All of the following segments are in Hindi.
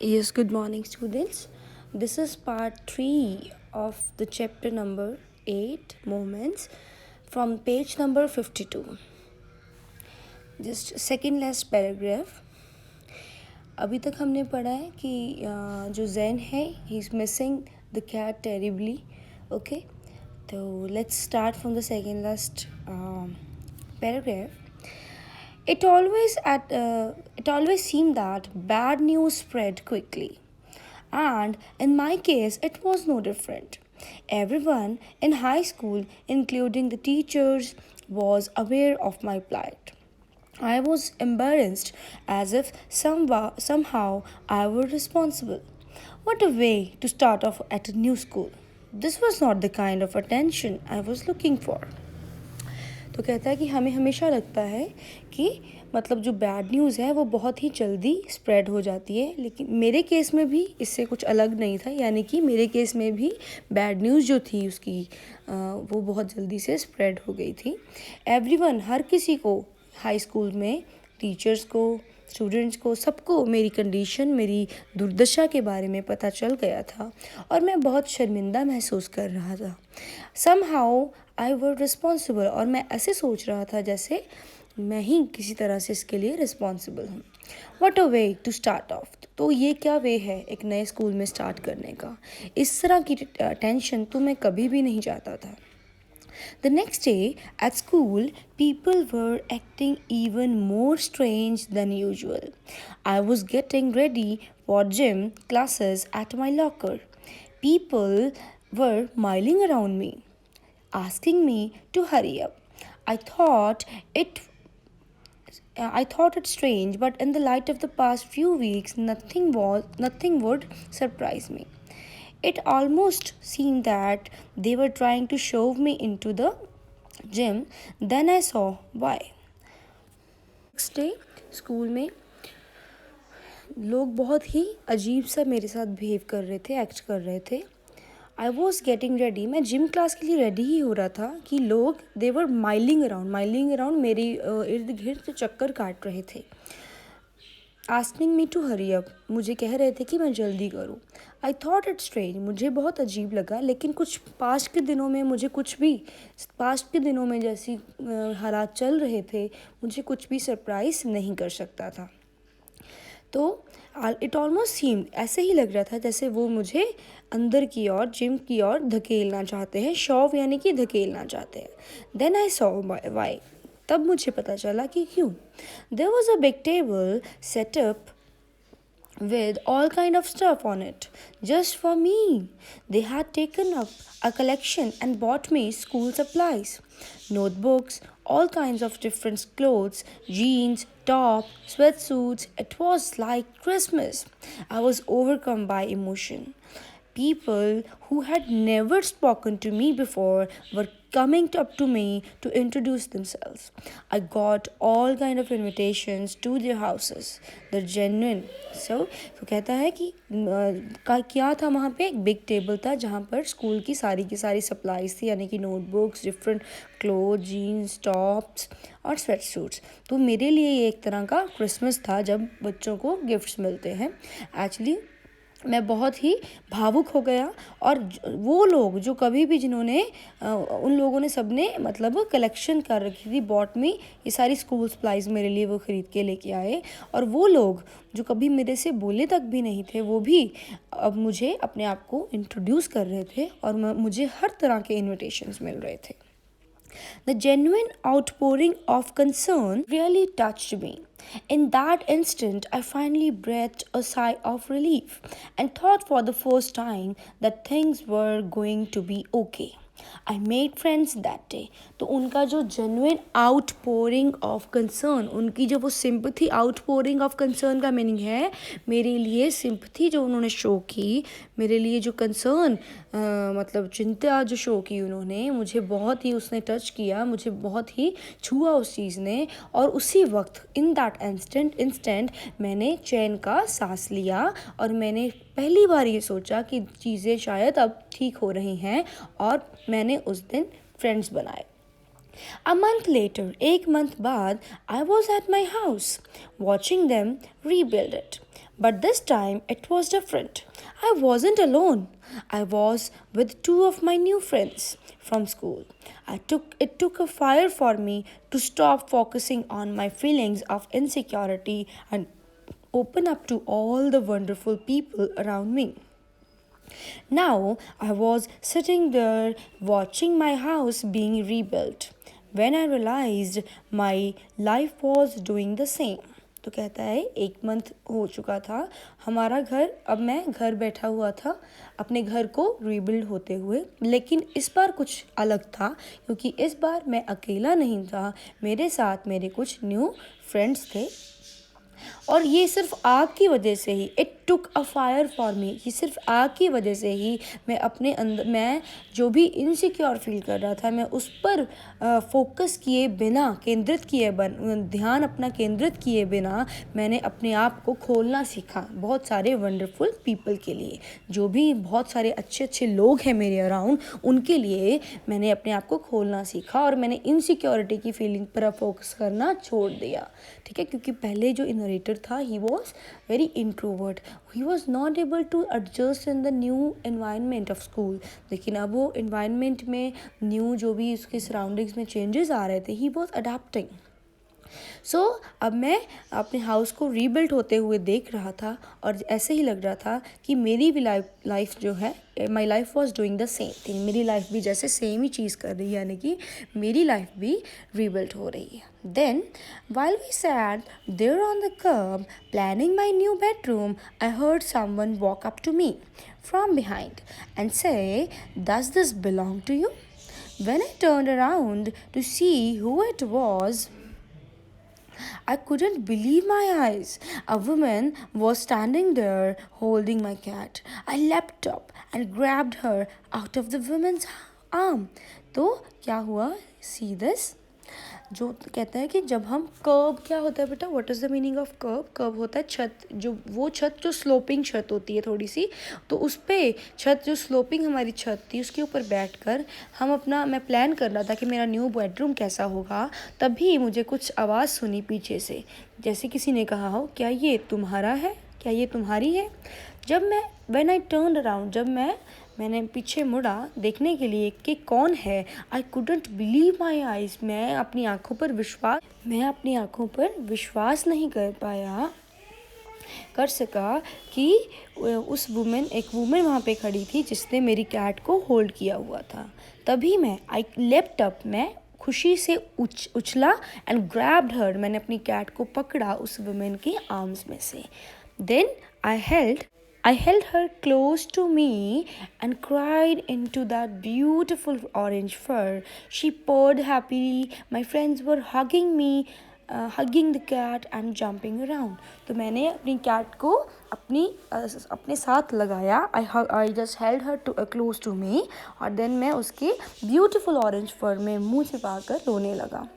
Yes, good morning, students. This is part 3 of the chapter number 8 Moments from page number 52. Just second last paragraph. अभी तक हमने पढ़ा है कि जो जैन है he is missing the cat terribly. Okay, तो let's start from the second last paragraph. It always seemed that bad news spread quickly, and in my case, it was no different. Everyone in high school, including the teachers, was aware of my plight. I was embarrassed as if somehow I were responsible. What a way to start off at a new school. This was not the kind of attention I was looking for. तो कहता है कि हमें हमेशा लगता है कि मतलब जो बैड न्यूज़ है वो बहुत ही जल्दी स्प्रेड हो जाती है, लेकिन मेरे केस में भी इससे कुछ अलग नहीं था. यानी कि मेरे केस में भी बैड न्यूज़ जो थी उसकी वो बहुत जल्दी से स्प्रेड हो गई थी. एवरीवन, हर किसी को, हाई स्कूल में टीचर्स को, स्टूडेंट्स को, सबको मेरी कंडीशन, मेरी दुर्दशा के बारे में पता चल गया था और मैं बहुत शर्मिंदा महसूस कर रहा था. समहाउ आई वर रिस्पॉन्सिबल, और मैं ऐसे सोच रहा था जैसे मैं ही किसी तरह से इसके लिए रिस्पॉन्सिबल हूँ. What a way to start off. तो ये क्या वे है एक नए स्कूल में स्टार्ट करने का. इस तरह की टेंशन तो मैं कभी भी नहीं चाहता था. The next day at school, people were acting even more strange than usual. I was getting ready for gym classes at my locker. People were milling around me, asking me to hurry up. I thought it I thought it strange, but in the light of the past few weeks, nothing would surprise me. It almost seemed that they were trying to shove me into the gym. Then I saw why. Next day, school में लोग बहुत ही अजीब सा मेरे साथ बिहेव कर रहे थे, एक्ट कर रहे थे. आई वॉज गेटिंग रेडी, मैं जिम क्लास के लिए रेडी ही हो रहा था कि लोग दे वर माइलिंग अराउंड मेरे इर्द गिर्द चक्कर काट रहे थे. Asking me to hurry up, मुझे कह रहे थे कि मैं जल्दी करूं. आई थॉट इट स्ट्रेंज, मुझे बहुत अजीब लगा, लेकिन पास्ट के दिनों में जैसी हालात चल रहे थे, मुझे कुछ भी सरप्राइज नहीं कर सकता था. तो इट ऑलमोस्ट सीम्ड, ऐसे ही लग रहा था जैसे वो मुझे अंदर की ओर, जिम की ओर धकेलना चाहते हैं. शॉव यानी कि धकेलना चाहते हैं. देन आई सॉ वाई, तब मुझे पता चला कि क्यों. There was a big table set up with all kind of stuff on it just for me. They had taken up a collection and bought me school supplies, notebooks, all kinds of different clothes, jeans, top, sweatsuits. It was like Christmas. I was overcome by emotion. People who had never spoken to me before were coming up to me to introduce themselves. I got all kind of invitations to their houses. They're genuine. तो कहता है कि क्या था वहाँ पे, एक बिग टेबल था जहाँ पर स्कूल की सारी सप्लाईज थी, यानी कि notebooks, different cloth, jeans, tops और स्वेट सूट्स. तो मेरे लिए ये एक तरह का क्रिसमस था जब बच्चों को गिफ्ट्स मिलते हैं. एक्चुअली मैं बहुत ही भावुक हो गया. और वो लोग जो कभी भी जिन्होंने उन लोगों ने सबने मतलब कलेक्शन कर रखी थी, बॉट में ये सारी स्कूल सप्लाईज मेरे लिए वो ख़रीद के लेके आए. और वो लोग जो कभी मेरे से बोले तक भी नहीं थे, वो भी अब मुझे अपने आप को इंट्रोड्यूस कर रहे थे और मुझे हर तरह के इन्विटेशंस मिल रहे थे. The genuine outpouring of concern really touched me. In that instant, I finally breathed a sigh of relief and thought for the first time that things were going to be okay. I made friends that day. तो उनका जो genuine outpouring of concern, उनकी जो वो sympathy, outpouring of concern का मीनिंग है मेरे लिए sympathy जो उन्होंने शो की, मेरे लिए जो concern मतलब चिंता जो शो की उन्होंने, मुझे बहुत ही उसने टच किया, मुझे बहुत ही छुआ उस चीज़ ने. और उसी वक्त इन दैट इंस्टेंट मैंने चैन का सांस लिया और मैंने पहली बार ये सोचा कि चीज़ें शायद अब ठीक हो रही हैं, और मैंने उस दिन फ्रेंड्स बनाए. A month later, एक month बाद, I was at my house, watching them rebuild it. But this time it was different. I wasn't alone. I was with two of my new friends from school. It took a fire for me to stop focusing on my feelings of insecurity and open up to all the wonderful people around me. Now I was sitting there watching my house being rebuilt when I realized my life was doing the same. तो कहता है 1 मंथ हो चुका था हमारा घर, अब मैं घर बैठा हुआ था अपने घर को रीबिल्ड होते हुए, लेकिन इस बार कुछ अलग था क्योंकि इस बार मैं अकेला नहीं था, मेरे साथ मेरे कुछ न्यू फ्रेंड्स थे। और ये सिर्फ आग की वजह से ही, it took a fire for me, ये सिर्फ आग की वजह से ही मैं अपने अंदर, मैं जो भी इनसिक्योर फील कर रहा था, मैं उस पर फोकस किए बिना, ध्यान अपना केंद्रित किए बिना मैंने अपने आप को खोलना सीखा बहुत सारे वंडरफुल पीपल के लिए। जो भी बहुत सारे अच्छे अच्छे लोग हैं मेरे अराउंड, उनके लिए मैंने अपने आप को खोलना सीखा और मैंने इनसिक्योरिटी की फीलिंग पर फोकस करना छोड़ दिया। ठीक है, क्योंकि पहले जो नरेटर था he was very introvert, he was not able to adjust in the new environment of school. लेकिन अब वो एनवायरनमेंट में न्यू जो भी उसके सराउंडिंग्स में चेंजेस आ रहे थे, ही वॉज अडाप्टिंग। सो अब मैं अपने हाउस को रीबिल्ड होते हुए देख रहा था और ऐसे ही लग रहा था कि मेरी भी लाइफ जो है, my life was doing the same thing, मेरी लाइफ भी जैसे सेम ही चीज़ कर रही है, यानी कि मेरी लाइफ भी रीबिल्ड हो रही है। Then while we sat there on the curb planning my new bedroom, I heard someone walk up to me from behind and say, "Does this belong to you?" When I turned around to see who it was, I couldn't believe my eyes. A woman was standing there holding my cat. I leapt up and grabbed her out of the woman's arm. तो क्या हुआ? See this? जो कहता है कि जब हम कर्ब, क्या होता है बेटा, what is the meaning of curb? Curb होता है छत, जो वो छत जो स्लोपिंग छत होती है थोड़ी सी, तो उस पर छत जो स्लोपिंग हमारी छत थी उसके ऊपर बैठकर हम अपना, मैं प्लान कर रहा था कि मेरा न्यू बेडरूम कैसा होगा। तभी मुझे कुछ आवाज़ सुनी पीछे से, जैसे किसी ने कहा हो, क्या ये तुम्हारा है, क्या ये तुम्हारी है? जब मैं व्हेन आई टर्न अराउंड, जब मैंने पीछे मुड़ा देखने के लिए कि कौन है, I couldn't believe my eyes, मैं अपनी आँखों पर विश्वास नहीं कर सका कि एक वुमेन वहाँ पे खड़ी थी जिसने मेरी कैट को होल्ड किया हुआ था। तभी आई लेफ्ट अप, मैं खुशी से उछला एंड ग्रैब्ड हर, मैंने अपनी कैट को पकड़ा उस वुमेन के आर्म्स में से। Then I held her close to me and cried into that beautiful orange fur. She purred happily. My friends were hugging me, hugging the cat and jumping around. तो मैंने अपनी कैट को अपने साथ लगाया. I just held her close to me और then मैं उसके beautiful orange fur में मुँह छिपाकर रोने लगा.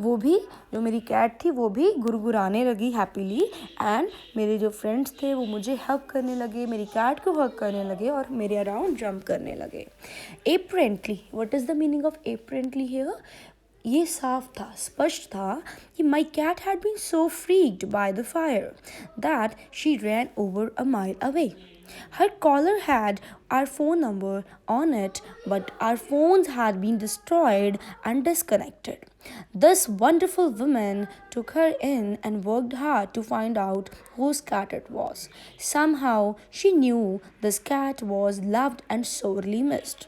वो भी, जो मेरी कैट थी वो भी गुरगुराने लगी हैप्पीली, एंड मेरे जो फ्रेंड्स थे वो मुझे हग करने लगे, मेरी कैट को हग करने लगे और मेरे अराउंड जंप करने लगे. Apparently, what is the meaning of apparently here? ये साफ था, स्पष्ट था कि my cat had been so freaked by the fire that she ran over a mile away. Her collar had our phone number on it, but our phones had been destroyed and disconnected. This wonderful woman took her in and worked hard to find out whose cat it was. Somehow she knew this cat was loved and sorely missed.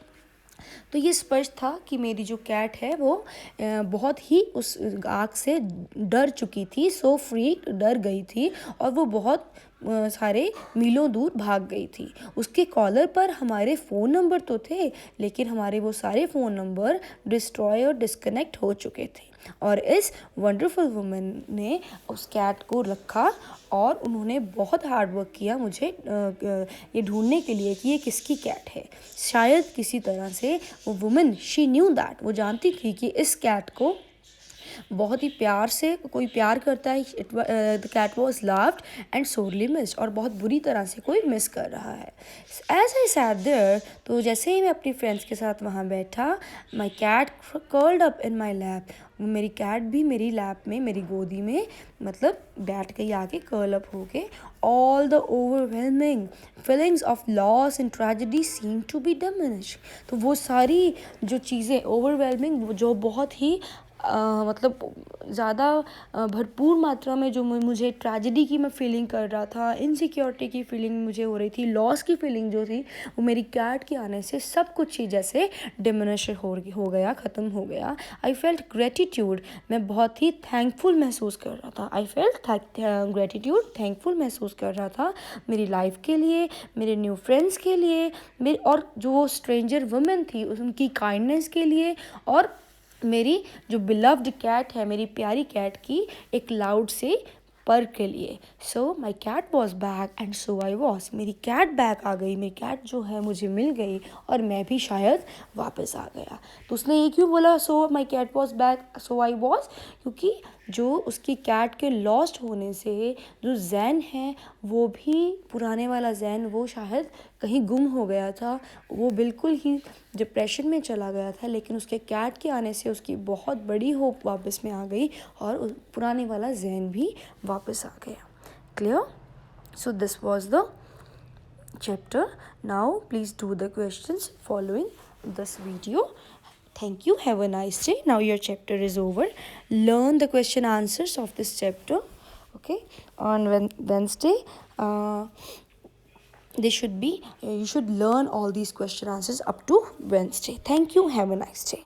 तो ये स्पष्ट था कि मेरी जो कैट है वो बहुत ही उस आग से डर चुकी थी, सो फ्रीक, डर गई थी और वो बहुत सारे मीलों दूर भाग गई थी. उसके कॉलर पर हमारे फ़ोन नंबर तो थे, लेकिन हमारे वो सारे फ़ोन नंबर डिस्ट्रॉय और डिस्कनेक्ट हो चुके थे. और इस वंडरफुल वुमन ने उस कैट को रखा और उन्होंने बहुत हार्ड वर्क किया मुझे ये ढूंढने के लिए कि ये किसकी कैट है. शायद किसी तरह से वो वुमन, शी न्यू दैट, वो जानती थी कि इस कैट को बहुत ही प्यार से कोई प्यार करता है, the cat was loved and sorely missed, और बहुत बुरी तरह से कोई मिस कर रहा है। एज आई सैट देयर, तो जैसे ही मैं अपनी फ्रेंड्स के साथ वहाँ बैठा, my cat curled up in my lap, मेरी कैट भी मेरी लैप में, मेरी गोदी में मतलब बैठ गई आके, कर्ल अप हो के। All the overwhelming feelings of loss and tragedy seem to be diminish, तो वो सारी जो चीज़ें ओवरवेलमिंग, जो बहुत ही मतलब ज़्यादा भरपूर मात्रा में जो मुझे ट्रेजेडी की मैं फीलिंग कर रहा था, इनसिक्योरिटी की फीलिंग मुझे हो रही थी, लॉस की फीलिंग जो थी, वो मेरी कैट के आने से सब कुछ ही जैसे डिमिनिश हो गया, ख़त्म हो गया। आई फेल्ट ग्रेटिट्यूड, मैं बहुत ही थैंकफुल महसूस कर रहा था। आई फेल्ट ग्रेटिट्यूड, थैंकफुल महसूस कर रहा था मेरी लाइफ के लिए, मेरे न्यू फ्रेंड्स के लिए, मेरे और जो स्ट्रेंजर वुमेन थी उनकी काइंडनेस के लिए, और मेरी जो बिलव्ड कैट है, मेरी प्यारी कैट की एक लाउड से पर के लिए। So my cat was back and so I was, मेरी कैट बैक आ गई, मेरी कैट जो है मुझे मिल गई और मैं भी शायद वापस आ गया। तो उसने ये क्यों बोला so my cat was back so I was, क्योंकि जो उसकी कैट के लॉस्ट होने से जो जैन है वो भी पुराने वाला जैन वो शायद कहीं गुम हो गया था, वो बिल्कुल ही डिप्रेशन में चला गया था, लेकिन उसके कैट के आने से उसकी बहुत बड़ी होप वापस में आ गई और पुराने वाला जैन भी वापस आ गया। Clear? So this was the chapter. Now please do the questions following this video. Thank you. Have a nice day. Now your chapter is over. Learn the question answers of this chapter. Okay. On Wednesday, they should be you should learn all these question answers up to Wednesday. Thank you. Have a nice day.